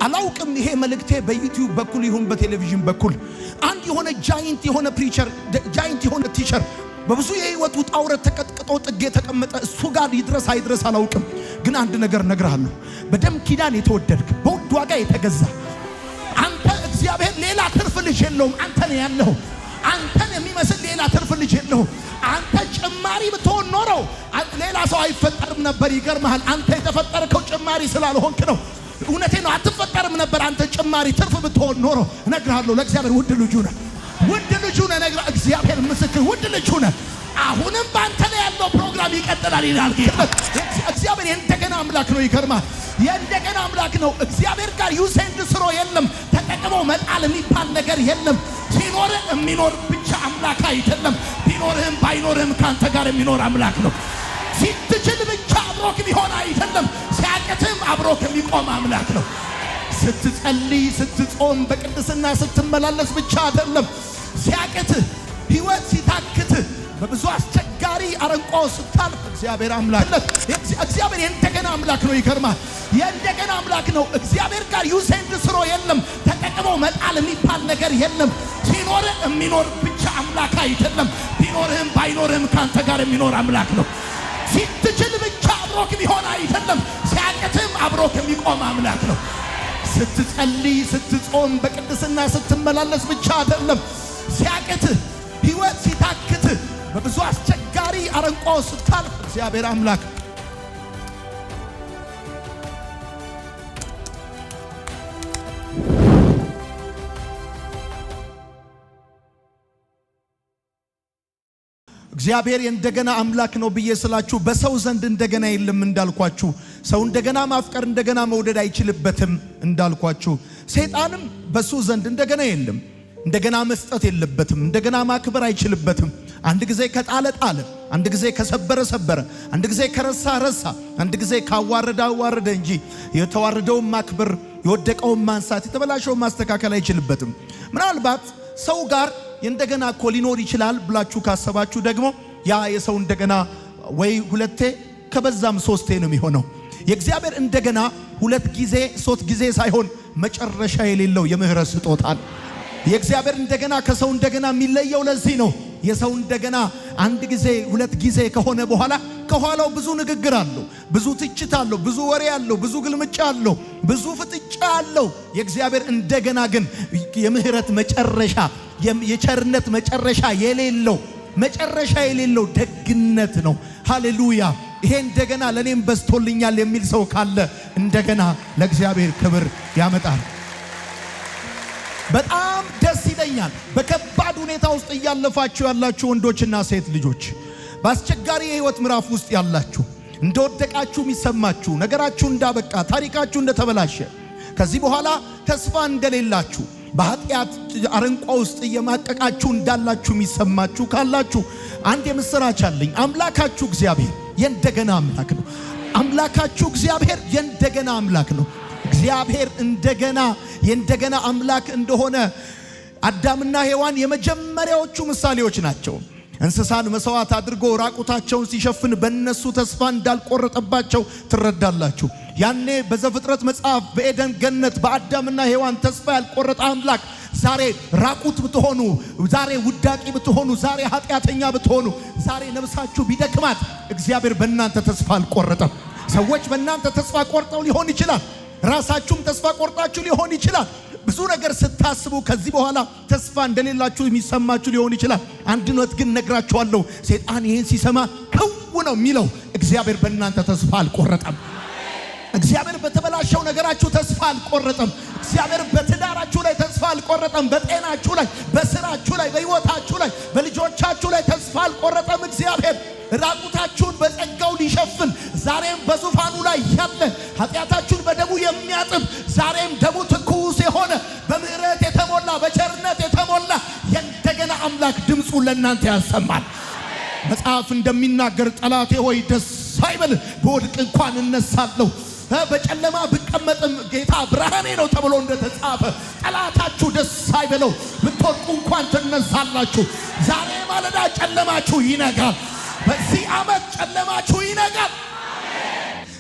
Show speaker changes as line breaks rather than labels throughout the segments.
አላውቅም ይሄ መልእክቴ በዩቲዩብ በኩል ይሁን በቴሌቪዥን በኩል አንድ የሆነ ጃይንት የሆነ ፕሪቸር ጃይንት የሆነ ቲቸር በብዙ የህይወት ውጣ ውረድ ተቀጥቅጦ ጥግ የተቀመጠ እሱ ጋር ይድረስ አይድረስ አላውቅም። ግን አንድ ነገር እነግርሃለሁ፣ በደም ኪዳን የተወደድክ በውድ ዋጋ የተገዛ አንተ እግዚአብሔር ሌላ ትርፍ ልጅ የለውም። አንተ ነህ ያለው። አንተን የሚመስል ሌላ ትርፍ ልጅ የለውም። አንተ ጭማሪ ብትሆን ኖሮ ሌላ ሰው አይፈጠርም ነበር። ይገርምሃል፣ አንተ የተፈጠርከው ጭማሪ ስላልሆንክ ነው። እውነቴ ነው፣ አትፈጠርም ነበር አንተ ጭማሪ ትርፍ ብትሆን ኖሮ። እነግርሃለሁ፣ ለእግዚአብሔር ውድ ልጁ ነህ። ውድ ልጁ ነህ። እግዚአብሔር ምስክር ውድ ልጁ ነህ። አሁንም ባንተ ላይ ያለው ፕሮግራም ይቀጥላል ይላል ጌታ። እግዚአብሔር የእንደገና አምላክ ነው። ይገርማል፣ የእንደገና አምላክ ነው። እግዚአብሔር ጋር ዩሴንድ ስሮ የለም፣ ተጠቅሞ መጣል የሚባል ነገር የለም። ሲኖር የሚኖር ብቻ አምላክ አይደለም፣ ቢኖርህም ባይኖርህም ካንተ ጋር የሚኖር አምላክ ነው። ሲትችል ብቻ አብሮክ ቢሆን አይደለም፣ ሲያቅትም አብሮክ የሚቆም አምላክ ነው። ስትጸልይ ስትጾም በቅድስና ስትመላለስ ብቻ አይደለም፣ ሲያቅትህ ህይወት ሲታክትህ በብዙ አስቸጋሪ አረንቋ ስታልፍ እግዚአብሔር አምላክ ነው። እግዚአብሔር የእንደገና አምላክ ነው። ይገርማል፣ የእንደገና አምላክ ነው። እግዚአብሔር ጋር ዩሴንድ ስሮ የለም፣ ተጠቅሞ መጣል የሚባል ነገር የለም። ሲኖር የሚኖር ብቻ አምላክ አይደለም፣ ቢኖርህም ባይኖርህም ካንተ ጋር የሚኖር አምላክ ነው። ሲትችል ብቻ አብሮክ ቢሆን አይደለም፣ ሲያቅትም አብሮክ የሚቆም አምላክ ነው። ስትጸልይ ስትጾም በቅድስና ስትመላለስ ብቻ አይደለም፣ ሲያቅትህ ህይወት ሲታክትህ በብዙ አስቸጋሪ አረንቋ ስታልፍ እግዚአብሔር አምላክ እግዚአብሔር የእንደገና አምላክ ነው ብዬ ስላችሁ በሰው ዘንድ እንደገና የለም እንዳልኳችሁ፣ ሰው እንደገና ማፍቀር እንደገና መውደድ አይችልበትም እንዳልኳችሁ፣ ሰይጣንም በሱ ዘንድ እንደገና የለም፣ እንደገና መስጠት የለበትም፣ እንደገና ማክበር አይችልበትም። አንድ ጊዜ ከጣለ ጣለ፣ አንድ ጊዜ ከሰበረ ሰበረ፣ አንድ ጊዜ ከረሳ ረሳ፣ አንድ ጊዜ ካዋረደ አዋረደ እንጂ የተዋረደውን ማክበር የወደቀውን ማንሳት የተበላሸውን ማስተካከል አይችልበትም። ምናልባት ሰው ጋር እንደገና እኮ ሊኖር ይችላል ብላችሁ ካሰባችሁ ደግሞ ያ የሰው እንደገና ወይ ሁለቴ ከበዛም ሶስቴ ነው የሚሆነው። የእግዚአብሔር እንደገና ሁለት ጊዜ ሶስት ጊዜ ሳይሆን መጨረሻ የሌለው የምህረት ስጦታ ነው። የእግዚአብሔር እንደገና ከሰው እንደገና የሚለየው ለዚህ ነው። የሰው እንደገና አንድ ጊዜ ሁለት ጊዜ ከሆነ በኋላ ከኋላው ብዙ ንግግር አለው፣ ብዙ ትችት አለው፣ ብዙ ወሬ አለው፣ ብዙ ግልምጫ አለው፣ ብዙ ፍጥጫ አለው። የእግዚአብሔር እንደገና ግን የምህረት መጨረሻ የቸርነት መጨረሻ የሌለው ደግነት ነው። ሃሌሉያ! ይሄ እንደገና ለኔም በስቶልኛል የሚል ሰው ካለ እንደገና ለእግዚአብሔር ክብር ያመጣል። በጣም ደስ ይለኛል። በከባድ ሁኔታ ውስጥ እያለፋችሁ ያላችሁ ወንዶችና ሴት ልጆች፣ በአስቸጋሪ የህይወት ምዕራፍ ውስጥ ያላችሁ፣ እንደወደቃችሁ የሚሰማችሁ፣ ነገራችሁ እንዳበቃ፣ ታሪካችሁ እንደተበላሸ፣ ከዚህ በኋላ ተስፋ እንደሌላችሁ፣ በኃጢአት አረንቋ ውስጥ እየማቀቃችሁ እንዳላችሁ የሚሰማችሁ ካላችሁ አንድ የምስራች አለኝ። አምላካችሁ እግዚአብሔር የእንደገና አምላክ ነው። አምላካችሁ እግዚአብሔር የእንደገና አምላክ ነው። እግዚአብሔር እንደገና የእንደገና አምላክ እንደሆነ አዳምና ሔዋን የመጀመሪያዎቹ ምሳሌዎች ናቸው። እንስሳን መስዋዕት አድርጎ ራቁታቸውን ሲሸፍን በእነሱ ተስፋ እንዳልቆረጠባቸው ትረዳላችሁ። ያኔ በዘፍጥረት መጽሐፍ በኤደን ገነት በአዳምና ሔዋን ተስፋ ያልቆረጠ አምላክ ዛሬ ራቁት ብትሆኑ፣ ዛሬ ውዳቂ ብትሆኑ፣ ዛሬ ኃጢአተኛ ብትሆኑ፣ ዛሬ ነፍሳችሁ ቢደክማት እግዚአብሔር በእናንተ ተስፋ አልቆረጠም። ሰዎች በእናንተ ተስፋ ቆርጠው ሊሆን ይችላል። ራሳችሁም ተስፋ ቆርጣችሁ ሊሆን ይችላል። ብዙ ነገር ስታስቡ ከዚህ በኋላ ተስፋ እንደሌላችሁ የሚሰማችሁ ሊሆን ይችላል። አንድነት ግን ነግራችኋለሁ፣ ሰይጣን ይሄን ሲሰማ ከው ነው የሚለው። እግዚአብሔር በእናንተ ተስፋ አልቆረጠም። እግዚአብሔር በተበላሸው ነገራችሁ ተስፋ አልቆረጠም። እግዚአብሔር በትዳራችሁ ላይ ተስፋ አልቆረጠም። በጤናችሁ ላይ፣ በስራችሁ ላይ፣ በህይወታችሁ ላይ፣ በልጆቻችሁ ላይ ተስፋ አልቆረጠም። እግዚአብሔር ራቁታችሁን በጸጋው ሊሸፍን ዛሬም በዙፋኑ ላይ ያለ ኃጢአታችሁን በደሙ የሚያጥብ ዛሬም ደሙ ትኩስ የሆነ በምህረት የተሞላ በቸርነት የተሞላ የእንደገና አምላክ ድምፁን ለእናንተ ያሰማል። መጽሐፍ እንደሚናገር ጠላቴ ሆይ ደስ አይበል፣ በወድቅ እንኳን እነሳለሁ፣ በጨለማ ብቀመጥም ጌታ ብርሃኔ ነው ተብሎ እንደተጻፈ ጠላታችሁ ደስ አይበለው፣ ብትወድቁ እንኳን ትነሳላችሁ። ዛሬ ማለዳ ጨለማችሁ ይነጋል። በዚህ ዓመት ጨለማችሁ ይነጋል።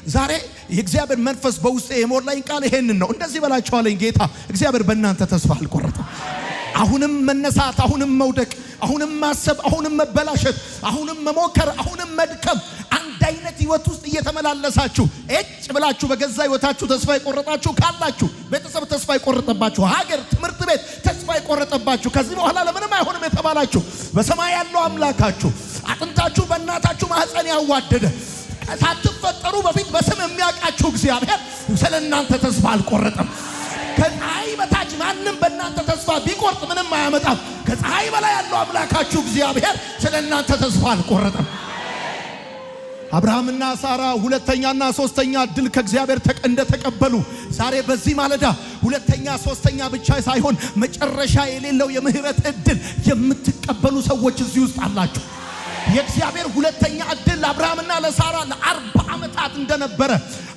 ዛሬ የእግዚአብሔር መንፈስ በውስጤ የሞላኝ ቃል ይሄንን ነው። እንደዚህ በላችሁ አለኝ ጌታ። እግዚአብሔር በእናንተ ተስፋ አልቆረጠም። አሁንም መነሳት፣ አሁንም መውደቅ፣ አሁንም ማሰብ፣ አሁንም መበላሸት፣ አሁንም መሞከር፣ አሁንም መድከም፣ አንድ አይነት ህይወት ውስጥ እየተመላለሳችሁ እጭ ብላችሁ በገዛ ህይወታችሁ ተስፋ የቆረጣችሁ ካላችሁ፣ ቤተሰብ ተስፋ የቆረጠባችሁ፣ ሀገር፣ ትምህርት ቤት ተስፋ የቆረጠባችሁ፣ ከዚህ በኋላ ለምንም አይሆንም የተባላችሁ፣ በሰማይ ያለው አምላካችሁ አጥንታችሁ በእናታችሁ ማህፀን ያዋደደ ሳትፈጠሩ በፊት በስም የሚያውቃችሁ እግዚአብሔር ስለእናንተ ተስፋ አልቆረጠም። ከፀሐይ በታች ማንም በእናንተ ተስፋ ቢቆርጥ ምንም አያመጣም። ከፀሐይ በላይ ያለው አምላካችሁ እግዚአብሔር ስለእናንተ ተስፋ አልቆረጠም። አብርሃምና ሳራ ሁለተኛና ሶስተኛ እድል ከእግዚአብሔር እንደተቀበሉ ዛሬ በዚህ ማለዳ ሁለተኛ ሶስተኛ ብቻ ሳይሆን መጨረሻ የሌለው የምህረት እድል የምትቀበሉ ሰዎች እዚህ ውስጥ አላችሁ። የእግዚአብሔር ሁለተኛ እድል ለአብርሃምና ለሳራ ለ40 ዓመታት እንደነበረ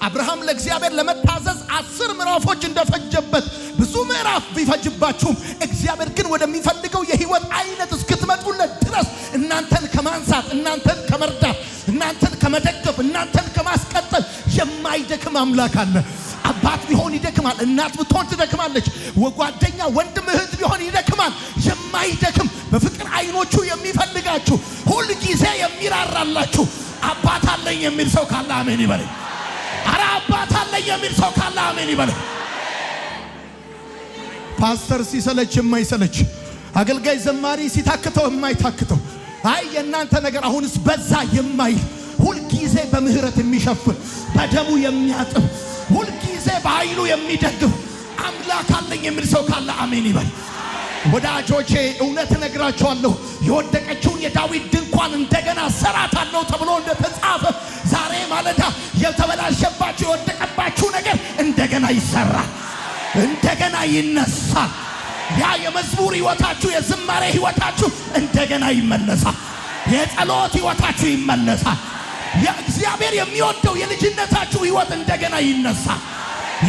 አብርሃም ለእግዚአብሔር ለመታዘዝ 10 ምዕራፎች እንደፈጀበት ብዙ ምዕራፍ ቢፈጅባችሁም እግዚአብሔር ግን ወደሚፈልገው የህይወት አይነት እስክትመጡለት ድረስ እናንተን ከማንሳት፣ እናንተን ከመርዳት፣ እናንተን ከመደገፍ፣ እናንተን ከማስቀጠል የማይደክም አምላክ አለ። አባት ቢሆን ይደክማል፣ እናት ብትሆን ትደክማለች፣ ጓደኛ ወንድም እህት ቢሆን ይደክማል። የማይደክም በፍቅር አይኖቹ የሚፈልጋችሁ ሁል ጊዜ የሚራራላችሁ አባት አለኝ የሚል ሰው ካለ አሜን ይበል። አረ አባት አለኝ የሚል ሰው ካለ አሜን ይበል። ፓስተር ሲሰለች የማይሰለች፣ አገልጋይ ዘማሪ ሲታክተው የማይታክተው፣ አይ የእናንተ ነገር አሁንስ በዛ የማይል፣ ሁል ጊዜ በምህረት የሚሸፍን በደሙ የሚያጥብ፣ ሁል ጊዜ በኃይሉ የሚደግፍ አምላክ አለኝ የሚል ሰው ካለ አሜን ይበል። ወዳጆቼ እውነት እነግራችኋለሁ፣ የወደቀችውን የዳዊት ድንኳን እንደገና ሰራታለሁ ተብሎ እንደተጻፈ ዛሬ ማለዳ የተበላሸባችሁ የወደቀባችሁ ነገር እንደገና ይሰራል፣ እንደገና ይነሳል። ያ የመዝሙር ህይወታችሁ፣ የዝማሬ ህይወታችሁ እንደገና ይመለሳል። የጸሎት ህይወታችሁ ይመለሳል። የእግዚአብሔር የሚወደው የልጅነታችሁ ህይወት እንደገና ይነሳል።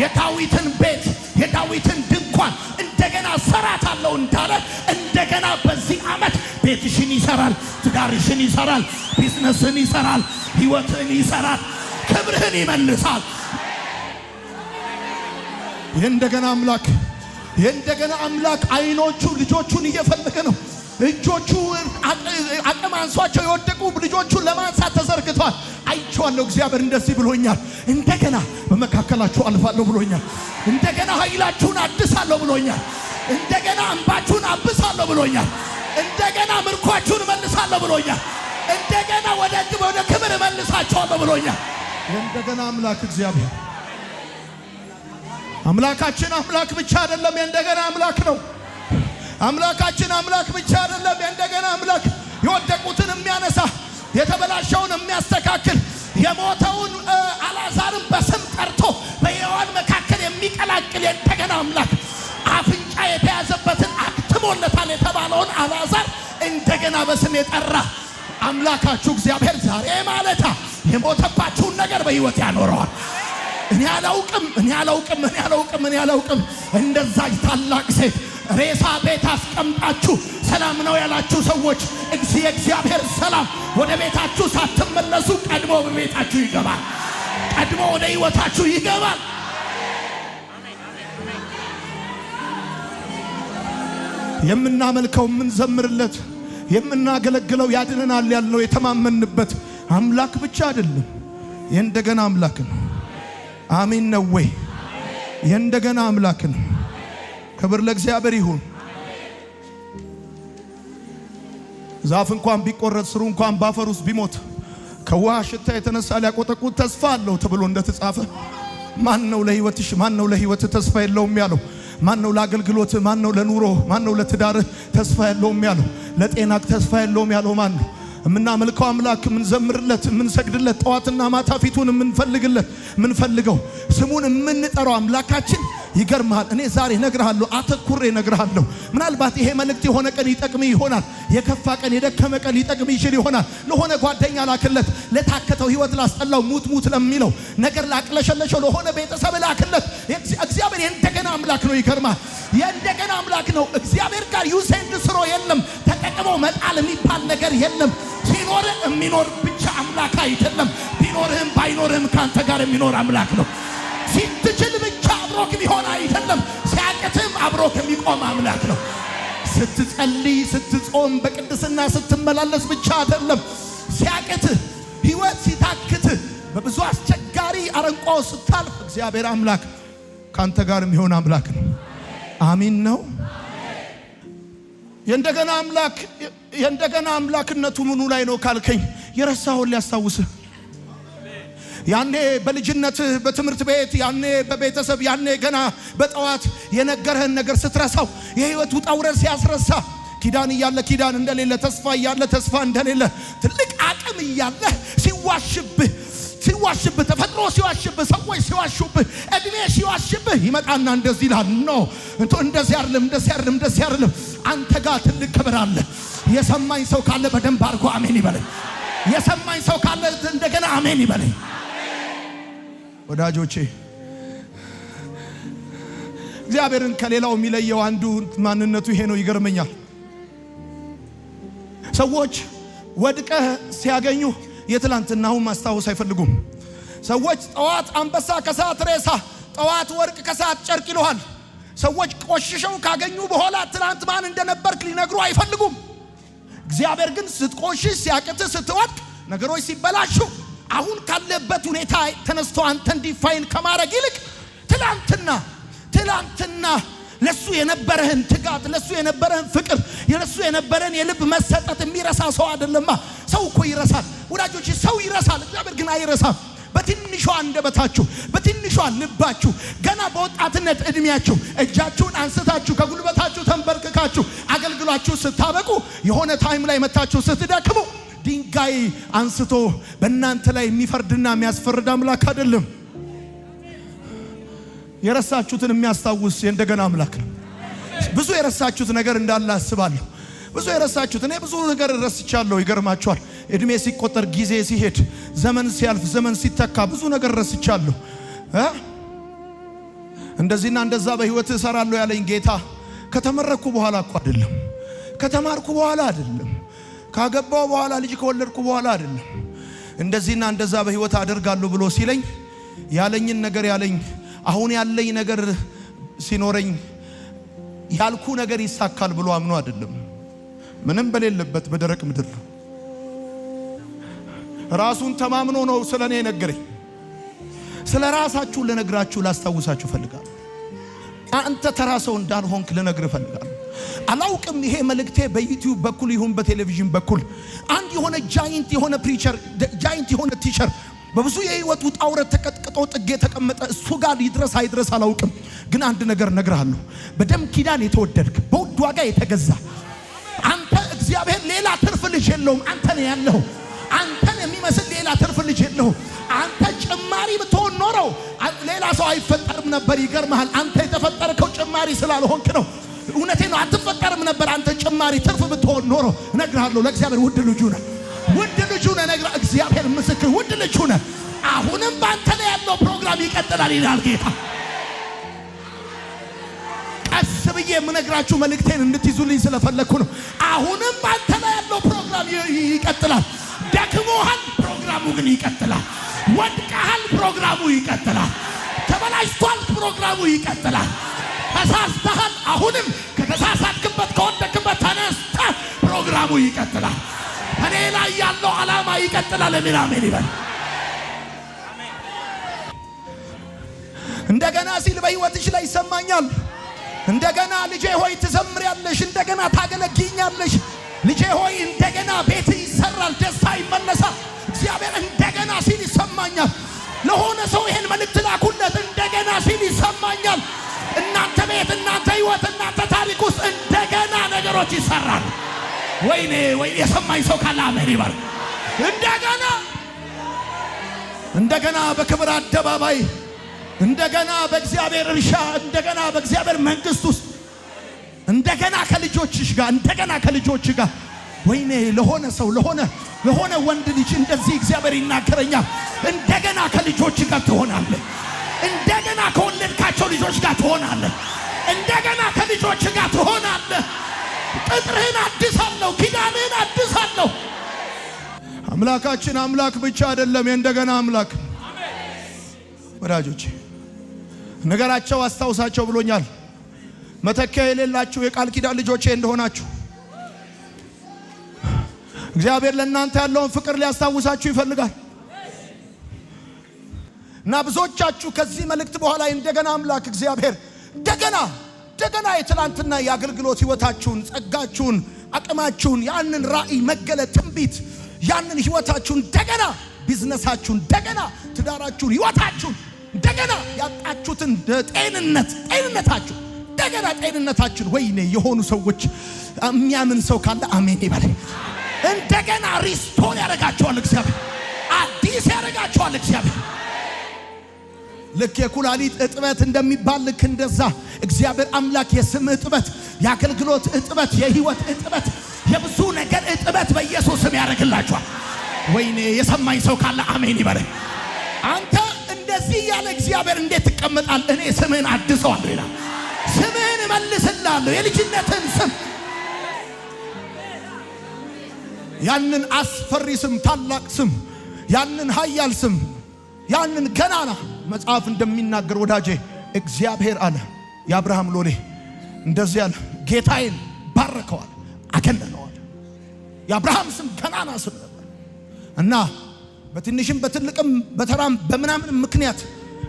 የዳዊትን ቤት፣ የዳዊትን ድንኳን እንደገና ሰራታለሁ እንዳለ እንደገና በዚህ ዓመት ቤትሽን ይሰራል፣ ትዳርሽን ይሰራል፣ ቢዝነስን ይሰራል፣ ህይወትን ይሰራል፣ ክብርህን ይመልሳል። የእንደገና አምላክ አይኖቹ ልጆቹን እየፈለገ ነው። እጆቹ አቅም አንሷቸው የወደቁ ልጆቹን ለማንሳት ተዘርግቷል። አይቼዋለሁ። እግዚአብሔር እንደዚህ ብሎኛል፣ እንደገና በመካከላችሁ አልፋለሁ ብሎኛል። እንደገና ኃይላችሁን አድሳለሁ ብሎኛል። እንደገና እንባችሁን አብሳለሁ ብሎኛል። እንደገና ምርኳችሁን መልሳለሁ ብሎኛል። እንደገና ወደ ክብር መልሳችኋለሁ ብሎኛል። የእንደገና አምላክ እግዚአብሔር አምላካችን አምላክ ብቻ አይደለም፣ የእንደገና አምላክ ነው። አምላካችን አምላክ ብቻ አይደለም፣ የእንደገና አምላክ፣ የወደቁትን የሚያነሳ፣ የተበላሸውን የሚያስተካክል፣ የሞተውን አልዓዛርን በስም ጠርቶ በሕያዋን መካከል የሚቀላቅል የእንደገና አምላክ፣ አፍንጫ የተያዘበትን አክትሞለታል የተባለውን አልዓዛር እንደገና በስም የጠራ አምላካችሁ እግዚአብሔር ዛሬ ማለታ የሞተባችሁን ነገር በሕይወት ያኖረዋል። እኔ አላውቅም እንደዛች ታላቅ ሴት ሬሳ ቤት አስቀምጣችሁ ሰላም ነው ያላችሁ ሰዎች የእግዚአብሔር ሰላም ወደ ቤታችሁ ሳትመለሱ ቀድሞ በቤታችሁ ይገባል፣ ቀድሞ ወደ ሕይወታችሁ ይገባል። የምናመልከው፣ የምንዘምርለት፣ የምናገለግለው ያድነናል ያልነው የተማመንበት አምላክ ብቻ አይደለም፣ የእንደገና አምላክ ነው። አሜን ነው ወይ? የእንደገና አምላክ ነው። ክብር ለእግዚአብሔር ይሁን። ዛፍ እንኳን ቢቆረጥ ስሩ እንኳን ባፈር ውስጥ ቢሞት ከውሃ ሽታ የተነሳ ሊያቆጠቁት ተስፋ አለው ተብሎ እንደተጻፈ ማን ነው ለህይወትሽ፣ ማን ነው ለህይወት ተስፋ የለውም ያለው? ማን ነው ለአገልግሎት፣ ማን ነው ለኑሮ፣ ማን ነው ለትዳር ተስፋ የለውም ያለው? ለጤናክ ተስፋ የለውም ያለው ማን ነው? የምናመልከው አምላክ፣ የምንዘምርለት፣ የምንሰግድለት፣ ጠዋትና ማታ ፊቱን የምንፈልገው ስሙን የምንጠራው አምላካችን ይገርማል። እኔ ዛሬ ነግርሃለሁ፣ አተኩሬ ነግርሃለሁ። ምናልባት ይሄ መልእክት የሆነ ቀን ይጠቅም ይሆናል፣ የከፋ ቀን የደከመ ቀን ሊጠቅም ይችል ይሆናል። ለሆነ ጓደኛ ላክለት፣ ለታከተው ህይወት ላስጠላው ሙት ለሚለው ነገር ላቅለሸለሸው ለሆነ ቤተሰብ ላክለት። እግዚአብሔር የእንደገና አምላክ ነው። ይገርማል። የእንደገና አምላክ ነው። እግዚአብሔር ጋር ዩሴንድ ስሮ የለም፣ ተጠቅሞ መጣል የሚባል ነገር የለም። ሲኖር የሚኖር ብቻ አምላክ አይደለም። ባይኖርህም ካንተ ጋር የሚኖር አምላክ ነው። ሲትችል ብቻ አብሮክ ቢሆን አይደለም፣ ሲያቅትም አብሮክ የሚቆም አምላክ ነው። ስትጸልይ ስትጾም በቅድስና ስትመላለስ ብቻ አይደለም፣ ሲያቅትህ ሕይወት ሲታክትህ በብዙ አስቸጋሪ አረንቋ ስታልፍ እግዚአብሔር አምላክ ካንተ ጋር የሚሆን አምላክ ነው። አሜን ነው። የእንደገና አምላክነቱ ምኑ ላይ ነው ካልከኝ የረሳውን ሊያስታውስህ ያኔ በልጅነትህ በትምህርት ቤት ያኔ በቤተሰብ ያኔ ገና በጠዋት የነገረህን ነገር ስትረሳው የህይወት ውጣ ውረድ ሲያስረሳ ኪዳን እያለ ኪዳን እንደሌለ ተስፋ እያለ ተስፋ እንደሌለ ትልቅ አቅም እያለ ሲዋሽብህ ተፈጥሮ ሲዋሽብህ ሰዎች ሲዋሹብህ እድሜ ሲዋሽብህ ይመጣና እንደዚህ ይላል ነው እንቶ እንደዚህ አይደለም አንተ ጋር ትልቅ ክብር አለ። የሰማኝ ሰው ካለ በደንብ አድርጎ አሜን ይበለኝ። የሰማኝ ሰው ካለ እንደገና አሜን ይበለኝ። ወዳጆቼ እግዚአብሔርን ከሌላው የሚለየው አንዱ ማንነቱ ይሄ ነው። ይገርመኛል። ሰዎች ወድቀህ ሲያገኙ የትላንትናውን ማስታወስ አይፈልጉም። ሰዎች ጠዋት አንበሳ ከሰዓት ሬሳ፣ ጠዋት ወርቅ ከሰዓት ጨርቅ ይሉሃል። ሰዎች ቆሽሸው ካገኙ በኋላ ትላንት ማን እንደነበርክ ሊነግሩ አይፈልጉም። እግዚአብሔር ግን ስትቆሽሽ ሲያቅትህ ስትወድቅ ነገሮች ሲበላሹ አሁን ካለበት ሁኔታ ተነስቶ አንተን ዲፋይን ከማድረግ ይልቅ ትላንትና ለሱ የነበረህን ትጋት ለሱ የነበረህን ፍቅር ለሱ የነበረን የልብ መሰጠት የሚረሳ ሰው አይደለማ። ሰው እኮ ይረሳል ወዳጆች፣ ሰው ይረሳል። እግዚአብሔር ግን አይረሳም። በትንሿ አንደበታችሁ በትንሿ ልባችሁ ገና በወጣትነት እድሜያችሁ እጃችሁን አንስታችሁ ከጉልበታችሁ ተንበርክካችሁ አገልግሏችሁ ስታበቁ የሆነ ታይም ላይ መታችሁ ስትደክሙ ድንጋይ አንስቶ በእናንተ ላይ የሚፈርድና የሚያስፈርድ አምላክ አይደለም። የረሳችሁትን የሚያስታውስ የእንደገና አምላክ ነው። ብዙ የረሳችሁት ነገር እንዳለ አስባለሁ። ብዙ የረሳችሁት እኔ ብዙ ነገር ረስቻለሁ። ይገርማችኋል። እድሜ ሲቆጠር ጊዜ ሲሄድ ዘመን ሲያልፍ ዘመን ሲተካ ብዙ ነገር ረስቻለሁ። እንደዚህና እንደዛ በህይወት እሰራለሁ ያለኝ ጌታ ከተመረኩ በኋላ እኮ አይደለም፣ ከተማርኩ በኋላ አይደለም፣ ካገባው በኋላ ልጅ ከወለድኩ በኋላ አይደለም። እንደዚህና እንደዛ በህይወት አደርጋለሁ ብሎ ሲለኝ ያለኝን ነገር ያለኝ አሁን ያለኝ ነገር ሲኖረኝ ያልኩ ነገር ይሳካል ብሎ አምኖ አይደለም። ምንም በሌለበት በደረቅ ምድር ራሱን ተማምኖ ነው ስለኔ ነገረኝ። ስለ ራሳችሁ ልነግራችሁ ላስታውሳችሁ ፈልጋለሁ። አንተ ተራ ሰው እንዳልሆንክ ልነግርህ ፈልጋለሁ። አላውቅም ይሄ መልእክቴ በዩቲዩብ በኩል ይሁን በቴሌቪዥን በኩል አንድ የሆነ ጃይንት የሆነ ፕሪቸር ጃይንት የሆነ ቲቸር በብዙ የህይወት ውጣ ውረድ ተቀጥቅጦ ጥጌ ተቀመጠ እሱ ጋር ይድረስ አይድረስ አላውቅም። ግን አንድ ነገር ነግርሃለሁ። በደም ኪዳን የተወደድክ በውድ ዋጋ የተገዛ አንተ እግዚአብሔር ሌላ ትርፍ ልጅ የለውም። አንተ ነው ያለው። አንተን የሚመስል ሌላ ትርፍ ልጅ የለውም። አንተ ጭማሪ ብትሆን ኖረው ሌላ ሰው አይፈጠርም ነበር። ይገርምሃል። አንተ የተፈጠርከው ጭማሪ ስላልሆንክ ነው። እውነቴን ነው። አትፈጠርም ነበር አንተ ጭማሪ ትርፍ ብትሆን ኖሮ። እነግርሃለሁ ለእግዚአብሔር ውድ ልጁ ነህ። ውድ ልጁ ነህ። ነግራ እግዚአብሔር ምስክር ውድ ልጁ ነህ። አሁንም ባንተ ላይ ያለው ፕሮግራም ይቀጥላል ይላል ጌታ። ቀስ ብዬ የምነግራችሁ መልእክቴን እንድትይዙልኝ ስለፈለኩ ነው። አሁንም ባንተ ላይ ያለው ፕሮግራም ይቀጥላል። ደክሞሃል፣ ፕሮግራሙ ግን ይቀጥላል። ወድቀሃል፣ ፕሮግራሙ ይቀጥላል። ተበላሽቷል፣ ፕሮግራሙ ይቀጥላል። ተሳስተሃል፣ አሁንም ከተሳሳትክበት ከወደክበት ተነስተህ ፕሮግራሙ ይቀጥላል። እኔ ላይ ያለው ዓላማ ይቀጥላል። የሚል አሜን ይበል። እንደገና ሲል በህይወትሽ ላይ ይሰማኛል። እንደገና ልጄ ሆይ ትዘምሪያለሽ፣ እንደገና ታገለግኛለሽ። ልጄ ሆይ እንደገና ቤት ይሰራል፣ ደስታ ይመለሳል። እግዚአብሔር እንደገና ሲል ይሰማኛል። ለሆነ ሰው ይሄን መልእክት ላኩለት። እንደገና ሲል ይሰማኛል። እናንተ ቤት፣ እናንተ ህይወት፣ እናንተ ታሪክ ውስጥ እንደገና ነገሮች ይሰራል። ወይኔ የሰማኝ ሰው ካለ አሜን ይበል። እንደገና በክብር አደባባይ፣ እንደገና በእግዚአብሔር እርሻ፣ እንደገና በእግዚአብሔር መንግስት ውስጥ፣ እንደገና ከልጆችሽ ጋር፣ እንደገና ከልጆች ጋር። ወይኔ ለሆነ ሰው ለሆነ ወንድ ልጅ እንደዚህ እግዚአብሔር ይናገረኛል። እንደገና ከልጆች ጋር ትሆናለህ። እንደገና ከወለድካቸው ልጆች ጋር ትሆናለህ። እንደገና ከልጆች ጋር ትሆናለህ። ቅጥርህን አድሳለሁ፣ ኪዳንህን አድሳለሁ። አምላካችን አምላክ ብቻ አይደለም፣ የእንደገና አምላክ። ወዳጆቼ ነገራቸው አስታውሳቸው ብሎኛል። መተኪያ የሌላችሁ የቃል ኪዳን ልጆቼ እንደሆናችሁ እግዚአብሔር ለእናንተ ያለውን ፍቅር ሊያስታውሳችሁ ይፈልጋል። እና ብዙዎቻችሁ ከዚህ መልእክት በኋላ እንደገና አምላክ እግዚአብሔር እንደገና የትላንትና የአገልግሎት ህይወታችሁን፣ ጸጋችሁን፣ አቅማችሁን፣ ያንን ራእይ መገለጥ፣ ትንቢት፣ ያንን ህይወታችሁን እንደገና፣ ቢዝነሳችሁን እንደገና፣ ትዳራችሁን፣ ህይወታችሁን እንደገና፣ ያጣችሁትን ጤንነታችሁ እንደገና ጤንነታችሁን ወይኔ የሆኑ ሰዎች የሚያምን ሰው ካለ አሜን ይበል። እንደገና ሪስቶር ያደርጋቸዋል እግዚአብሔር፣ አዲስ ያደርጋቸዋል እግዚአብሔር። ልክ የኩላሊት እጥበት እንደሚባል ልክ እንደዛ እግዚአብሔር አምላክ የስም እጥበት፣ የአገልግሎት እጥበት፣ የህይወት እጥበት፣ የብዙ ነገር እጥበት በኢየሱስ ስም ያደርግላችኋል። ወይኔ የሰማኝ ሰው ካለ አሜን ይበል። አንተ እንደዚህ ያለ እግዚአብሔር እንዴት ትቀመጣል? እኔ ስምህን አድሰዋለሁ ይላል። ስምህን እመልስልሃለሁ፣ የልጅነትን ስም፣ ያንን አስፈሪ ስም፣ ታላቅ ስም፣ ያንን ኃያል ስም፣ ያንን ገናና መጽሐፍ እንደሚናገር ወዳጄ እግዚአብሔር አለ የአብርሃም ሎሌ እንደዚህ ያለ ጌታዬን ባረከዋል፣ አገነነዋል። የአብርሃም ስም ገናና ስም ነበር እና በትንሽም በትልቅም በተራም በምናምን ምክንያት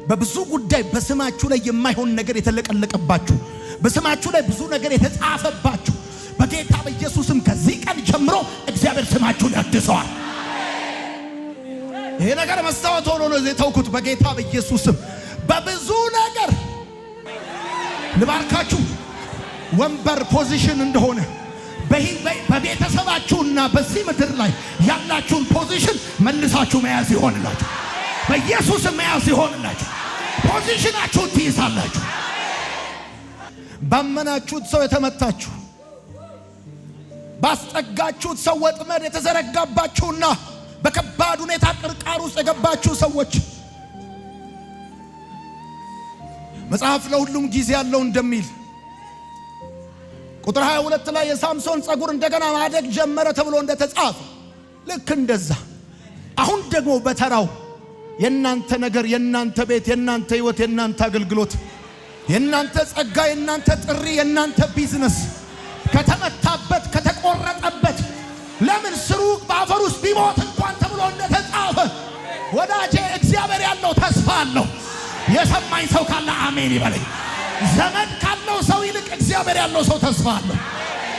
በብዙ ጉዳይ በስማችሁ ላይ የማይሆን ነገር የተለቀለቀባችሁ፣ በስማችሁ ላይ ብዙ ነገር የተጻፈባችሁ በጌታ በኢየሱስም ከዚህ ቀን ጀምሮ እግዚአብሔር ስማችሁን ያድሰዋል። ይሄ ነገር መስታወት ሆኖ ነው የተውኩት። በጌታ በኢየሱስም በብዙ ነገር ልባርካችሁ። ወንበር ፖዚሽን እንደሆነ በቤተሰባችሁና በዚህ ምድር ላይ ያላችሁን ፖዚሽን መልሳችሁ መያዝ ይሆንላችሁ። በኢየሱስም መያዝ ይሆንላችሁ። ፖዚሽናችሁን ትይዛላችሁ። ባመናችሁት ሰው የተመታችሁ፣ ባስጠጋችሁት ሰው ወጥመድ የተዘረጋባችሁና በከባድ ሁኔታ ቅርቃር ውስጥ የገባችሁ ሰዎች መጽሐፍ ለሁሉም ጊዜ ያለው እንደሚል ቁጥር 22 ላይ የሳምሶን ጸጉር እንደገና ማደግ ጀመረ ተብሎ እንደተጻፈ ልክ እንደዛ አሁን ደግሞ በተራው የናንተ ነገር፣ የናንተ ቤት፣ የናንተ ህይወት፣ የናንተ አገልግሎት፣ የናንተ ጸጋ፣ የናንተ ጥሪ፣ የናንተ ቢዝነስ ከተመታበት ከተቆረጠበት ለምን ስሩ በአፈር ውስጥ ቢሞት እንኳን ተብሎ እንደተጻፈ ወዳጄ እግዚአብሔር ያለው ተስፋ አለው። የሰማኝ ሰው ካለ አሜን ይበለኝ። ዘመድ ካለው ሰው ይልቅ እግዚአብሔር ያለው ሰው ተስፋ አለው።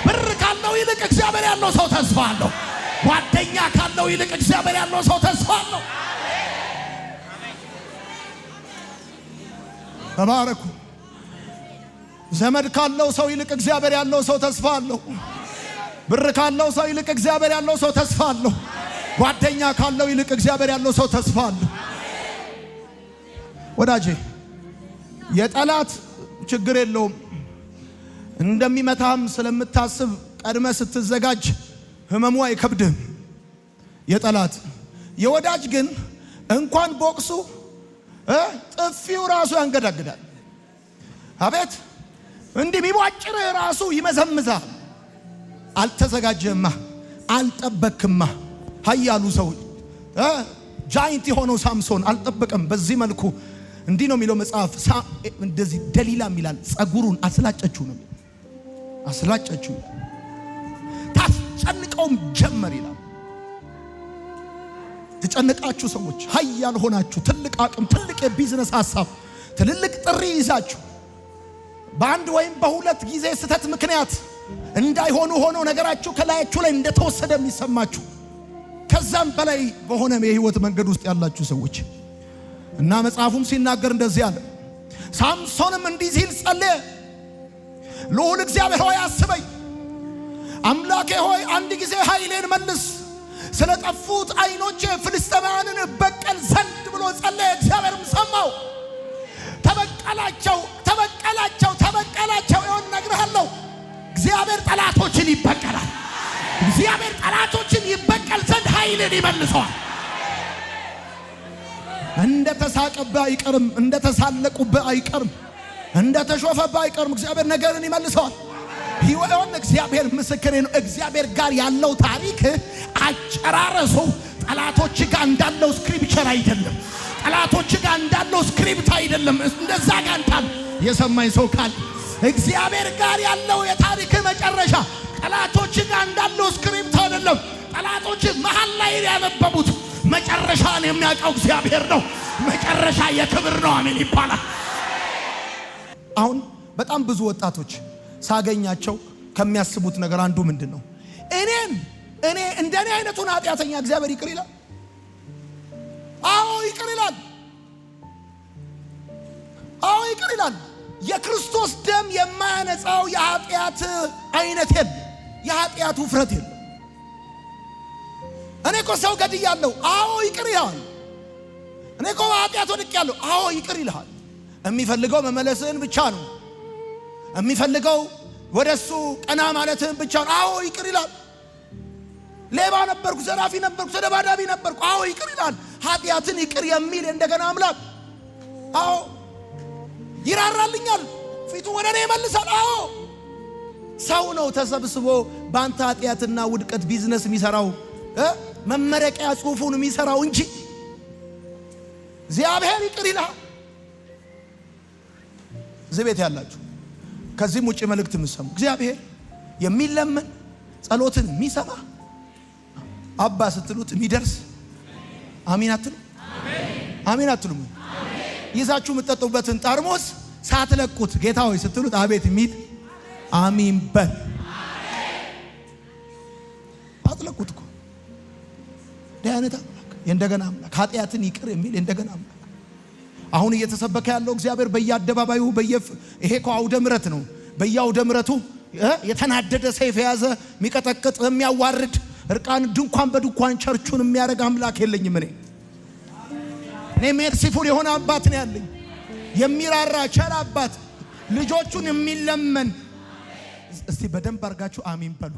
ብር ካለው ይልቅ እግዚአብሔር ያለው ሰው ተስፋ አለው። ጓደኛ ካለው ይልቅ እግዚአብሔር ያለው ሰው ተስፋ አለው። ተባረኩ። ዘመድ ካለው ሰው ይልቅ እግዚአብሔር ያለው ሰው ተስፋ አለው። ብር ካለው ሰው ይልቅ እግዚአብሔር ያለው ሰው ተስፋ አለው። ጓደኛ ካለው ይልቅ እግዚአብሔር ያለው ሰው ተስፋ አለው። ወዳጄ የጠላት ችግር የለውም። እንደሚመታም ስለምታስብ ቀድመ ስትዘጋጅ ህመሙ አይከብድም። የጠላት የወዳጅ ግን እንኳን ቦክሱ ጥፊው ራሱ ያንገዳግዳል። አቤት እንዲህ ቢቧጭር ራሱ ይመዘምዛል። አልተዘጋጀማ፣ አልጠበክማ። ኃያሉ ሰው ጃይንት የሆነው ሳምሶን አልጠበቀም። በዚህ መልኩ እንዲህ ነው የሚለው መጽሐፍ። እንደዚህ ደሊላ ይላል ጸጉሩን አስላጨችው ነው፣ አስላጨችው ታስጨንቀውም ጀመር ይላል። ተጨነቃችሁ ሰዎች፣ ኃያል ሆናችሁ ትልቅ አቅም፣ ትልቅ የቢዝነስ ሐሳብ፣ ትልልቅ ጥሪ ይዛችሁ በአንድ ወይም በሁለት ጊዜ ስተት ምክንያት እንዳይሆኑ ሆኖ ነገራችሁ ከላያችሁ ላይ እንደተወሰደ የሚሰማችሁ ከዛም በላይ በሆነ የህይወት መንገድ ውስጥ ያላችሁ ሰዎች እና መጽሐፉም ሲናገር እንደዚህ አለ። ሳምሶንም እንዲህ ሲል ጸለየ፣ ልዑል እግዚአብሔር ሆይ አስበኝ፣ አምላኬ ሆይ አንድ ጊዜ ኃይሌን መልስ፣ ስለጠፉት አይኖቼ ፍልስጤማውያንን በቀል ዘንድ ብሎ ጸለየ። እግዚአብሔርም ሰማው። ተበቀላቸው፣ ተበቀላቸው፣ ተበቀላቸው። ይሆን ነግርሃለሁ፣ እግዚአብሔር ጠላቶችን ይበቀላል። እግዚአብሔር ጠላቶችን ይበቀል ዘንድ ኃይልን ይመልሰዋል። እንደ ተሳቀብህ አይቀርም፣ እንደ ተሳለቁብህ አይቀርም፣ እንደ ተሾፈብህ አይቀርም። እግዚአብሔር ነገርን ይመልሰዋል። ሕይወትን እግዚአብሔር ምስክሬ ነው። እግዚአብሔር ጋር ያለው ታሪክ አጨራረሱ ጠላቶች ጋር እንዳለው ስክሪፕቸር አይደለም። ጠላቶች ጋር እንዳለው ስክሪፕት አይደለም። እንደዛ ጋር እንታል የሰማኝ ሰው ካለ እግዚአብሔር ጋር ያለው የታሪክ መጨረሻ ጠላቶች ጋር እንዳለው ስክሪፕት አይደለም። ጠላቶች መሃል ላይ ያነበቡት መጨረሻን የሚያውቀው እግዚአብሔር ነው። መጨረሻ የክብር ነው። አሜን ይባላል። አሁን በጣም ብዙ ወጣቶች ሳገኛቸው ከሚያስቡት ነገር አንዱ ምንድነው? እኔ እንደኔ አይነቱን ኃጢአተኛ እግዚአብሔር ይቅር ይላል? አዎ ይቅር ይላል። አዎ ይቅር ይላል። የክርስቶስ ደም የማያነጻው የኃጢአት አይነት የለም። የኃጢአት ውፍረት የለም። እኔ እኮ ሰው ገድያለሁ። አዎ ይቅር ይላል። እኔ እኮ ኃጢአት ወድቄያለሁ። አዎ ይቅር ይላል። የሚፈልገው መመለስህን ብቻ ነው። የሚፈልገው ወደሱ ቀና ማለትህን ብቻ ነው። አዎ ይቅር ይላል። ሌባ ነበርኩ፣ ዘራፊ ነበርኩ፣ ተደባዳቢ ነበርኩ። አዎ ይቅር ይላል። ኃጢአትን ይቅር የሚል እንደገና አምላክ አዎ ይራራልኛል፣ ፊቱ ወደ እኔ ይመልሳል። አዎ ሰው ነው ተሰብስቦ በአንተ ኃጢአትና ውድቀት ቢዝነስ የሚሰራው መመረቂያ ጽሑፉን የሚሰራው እንጂ እግዚአብሔር ይቅር ይላል። እዚህ ቤት ያላችሁ ከዚህም ውጭ መልእክት የምትሰሙ እግዚአብሔር የሚለምን ጸሎትን የሚሰማ አባ ስትሉት የሚደርስ አሜን አትሉ? አሜን አትሉ? ይዛችሁ የምትጠጡበትን ጠርሙስ ሳትለቁት ጌታ ሆይ ስትሉት አቤት የሚል አሜን በል። አትለቁት እኮ ዳያነት አምላክ የእንደገና አምላክ ኃጢአትን ይቅር የሚል የእንደገና አምላክ አሁን እየተሰበከ ያለው እግዚአብሔር በየአደባባዩ ይሄ እኮ አውደ ምሕረት ነው። በየአውደ ምሕረቱ የተናደደ ሰይፍ የያዘ የሚቀጠቅጥ የሚያዋርድ እርቃን ድንኳን በድንኳን ቸርቹን የሚያደርግ አምላክ የለኝም። እኔ ሜርሲፉል የሆነ አባት ነው ያለኝ። የሚራራ ቸር አባት ልጆቹን የሚለመን። እስቲ በደንብ አድርጋችሁ አሜን በሉ።